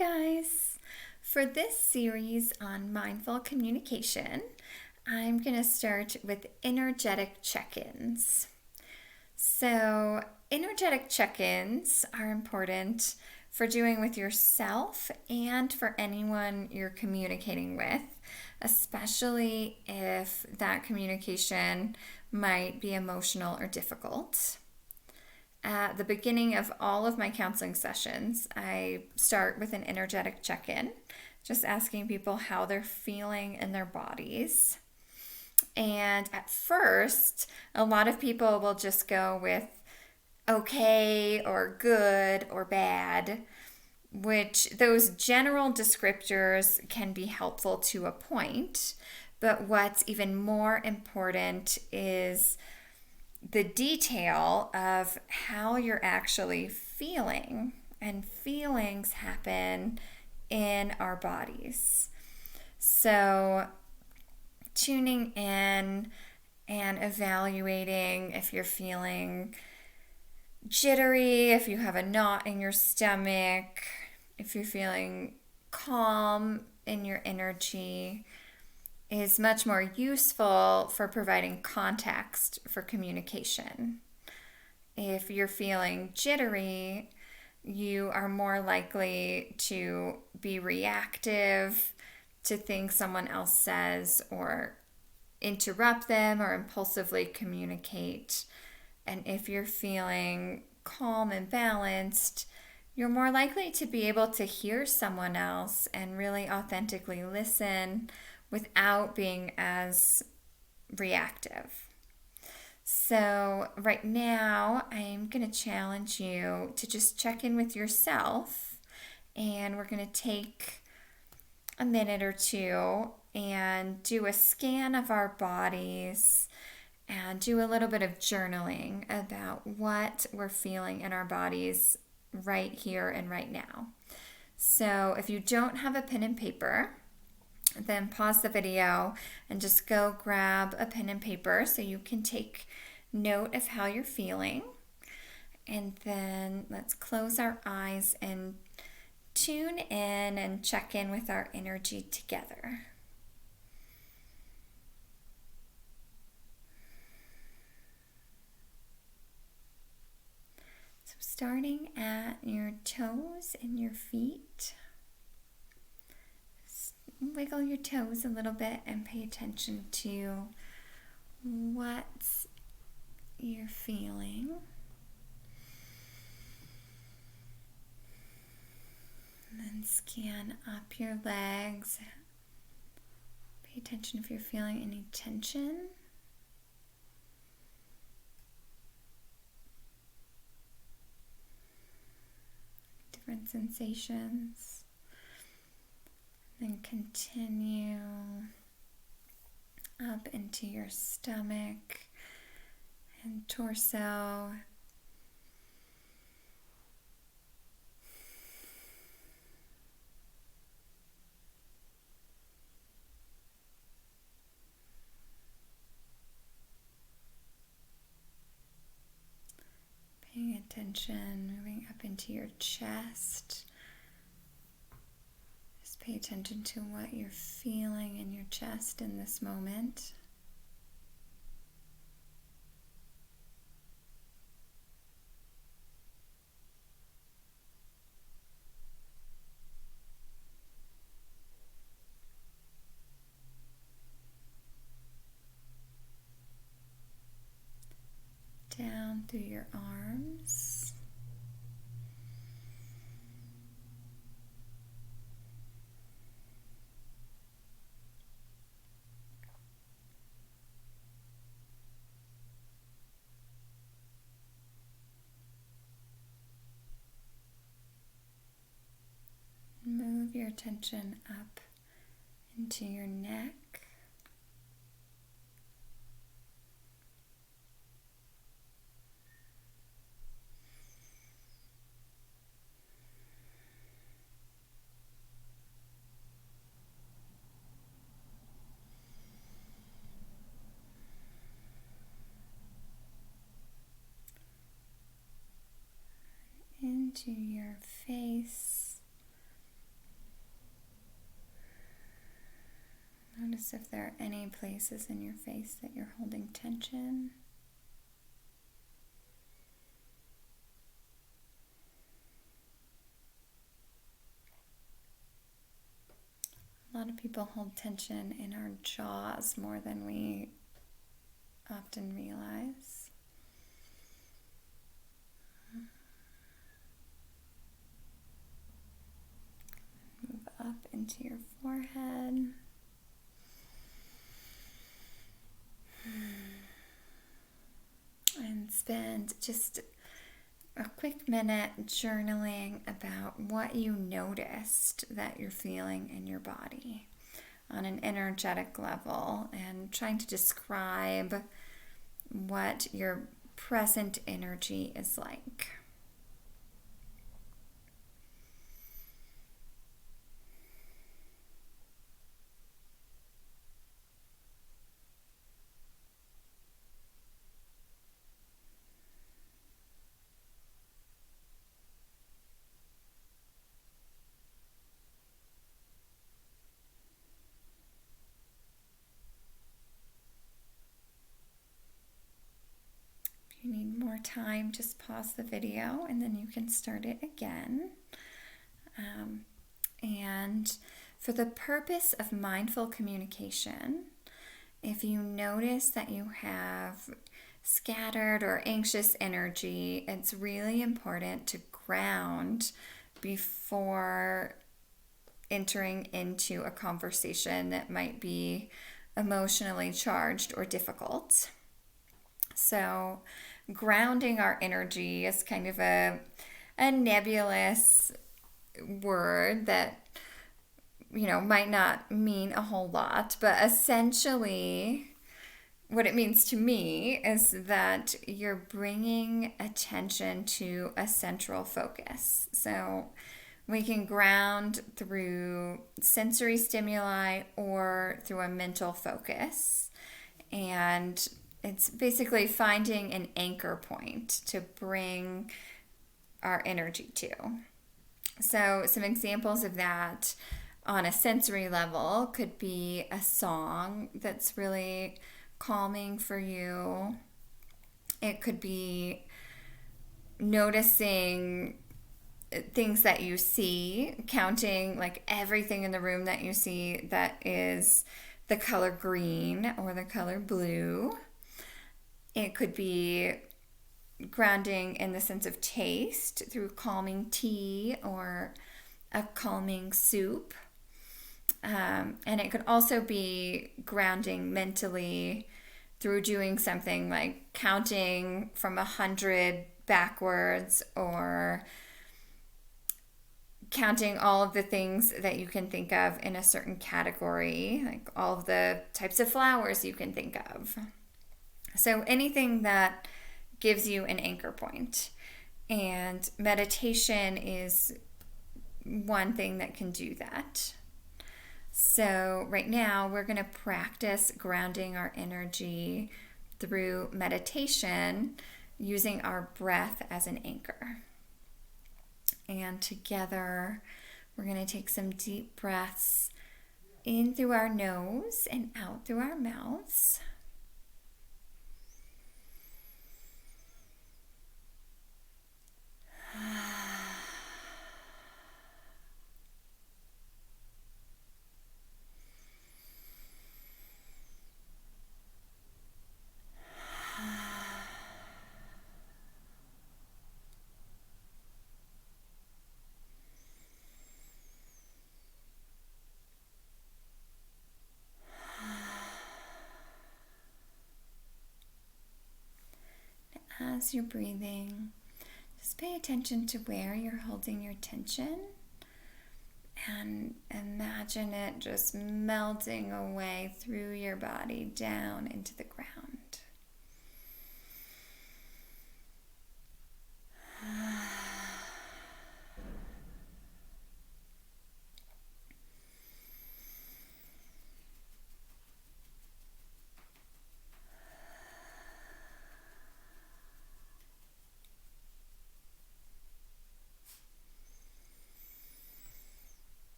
guys! For this series on mindful communication, I'm going to start with energetic check-ins. So, energetic check-ins are important for doing with yourself and for anyone you're communicating with, especially if that communication might be emotional or difficult. At the beginning of all of my counseling sessions, I start with an energetic check-in, just asking people how they're feeling in their bodies. And at first, a lot of people will just go with okay or good or bad, which those general descriptors can be helpful to a point. But what's even more important is the detail of how you're actually feeling. And feelings happen in our bodies. So, tuning in and evaluating if you're feeling jittery, if you have a knot in your stomach, if you're feeling calm in your energy, is much more useful for providing context for communication. If you're feeling jittery, you are more likely to be reactive to things someone else says or interrupt them or impulsively communicate. And if you're feeling calm and balanced, you're more likely to be able to hear someone else and really authentically listen without being as reactive. So right now, I'm going to challenge you to just check in with yourself, and we're going to take a minute or two and do a scan of our bodies and do a little bit of journaling about what we're feeling in our bodies right here and right now. So if you don't have a pen and paper, then pause the video and just go grab a pen and paper so you can take note of how you're feeling. And then let's close our eyes and tune in and check in with our energy together. So starting at your toes and your feet, wiggle your toes a little bit and pay attention to what you're feeling. And then scan up your legs. Pay attention if you're feeling any tension. Different sensations. Then continue up into your stomach and torso. Paying attention, moving up into your chest. Just pay attention to what you're feeling in your chest in this moment. Down through your arms. Move your attention up into your neck. Into your face, Notice if there are any places in your face that you're holding tension. A lot of people hold tension in our jaws more than we often realize. Move up into your forehead. And spend just a quick minute journaling about what you noticed that you're feeling in your body on an energetic level, and trying to describe what your present energy is like. If you need more time, just pause the video and then you can start it again. And for the purpose of mindful communication, if you notice that you have scattered or anxious energy, it's really important to ground before entering into a conversation that might be emotionally charged or difficult. So, grounding our energy is kind of a nebulous word that, might not mean a whole lot, but essentially what it means to me is that you're bringing attention to a central focus. So we can ground through sensory stimuli or through a mental focus. And it's basically finding an anchor point to bring our energy to. So some examples of that on a sensory level could be a song that's really calming for you. It could be noticing things that you see, counting like everything in the room that you see that is the color green or the color blue. It could be grounding in the sense of taste through calming tea or a calming soup. And it could also be grounding mentally through doing something like counting from 100 backwards, or counting all of the things that you can think of in a certain category, like all of the types of flowers you can think of. So anything that gives you an anchor point. And meditation is one thing that can do that. So right now we're going to practice grounding our energy through meditation using our breath as an anchor. And together we're going to take some deep breaths in through our nose and out through our mouths. As you're breathing, just pay attention to where you're holding your tension and imagine it just melting away through your body down into the ground.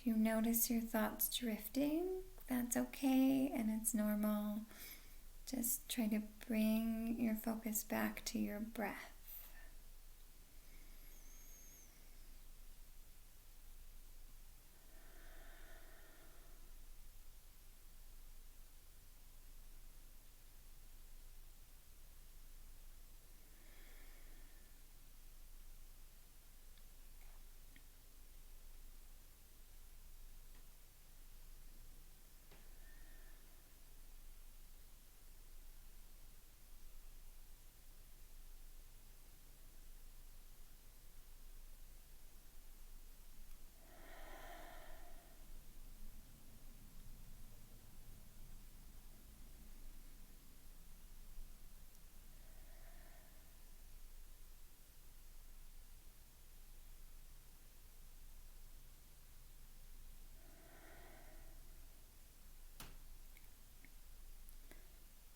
If you notice your thoughts drifting, that's okay and it's normal. Just try to bring your focus back to your breath.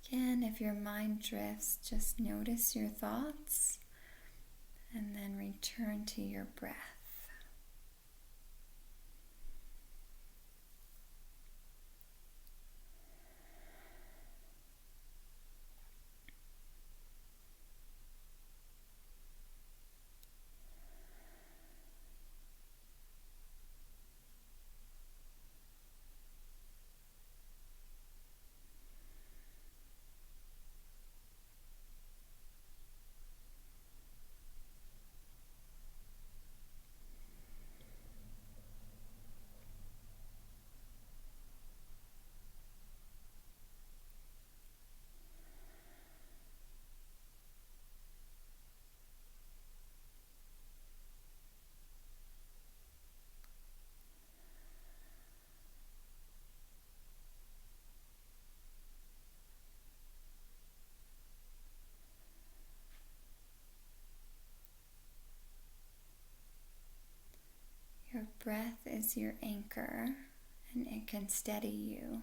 Again, if your mind drifts, just notice your thoughts and then return to your breath. Your breath is your anchor, and it can steady you.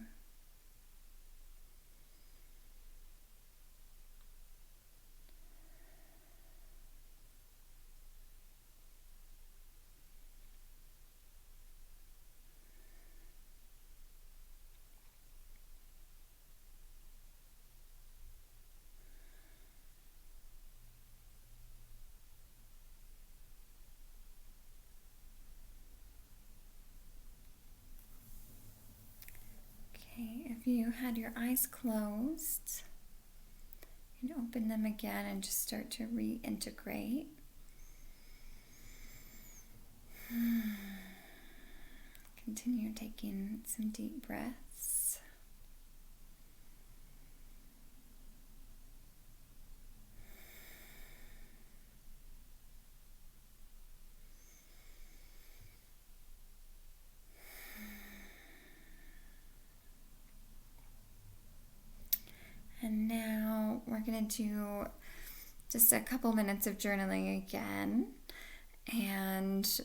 If you had your eyes closed, you can open them again and just start to reintegrate. Continue taking some deep breaths. And now we're going to do just a couple minutes of journaling again and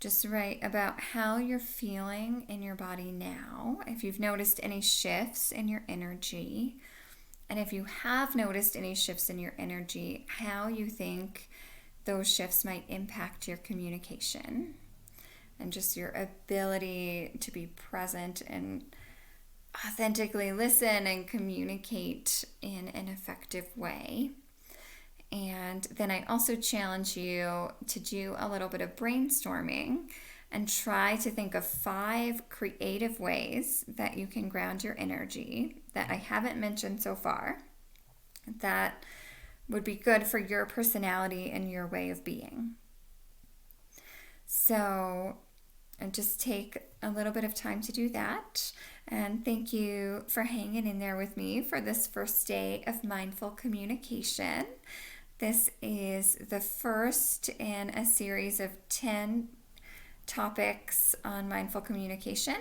just write about how you're feeling in your body now, if you've noticed any shifts in your energy, and if you have noticed any shifts in your energy, how you think those shifts might impact your communication and just your ability to be present and authentically listen and communicate in an effective way. And then I also challenge you to do a little bit of brainstorming and try to think of 5 creative ways that you can ground your energy that I haven't mentioned so far that would be good for your personality and your way of being. So just take a little bit of time to do that. And thank you for hanging in there with me for this first day of mindful communication. This is the first in a series of 10 topics on mindful communication.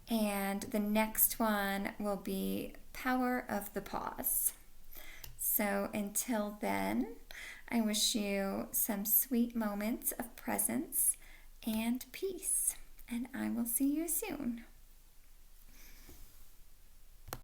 And the next one will be Power of the Pause. So until then, I wish you some sweet moments of presence and peace. And I will see you soon.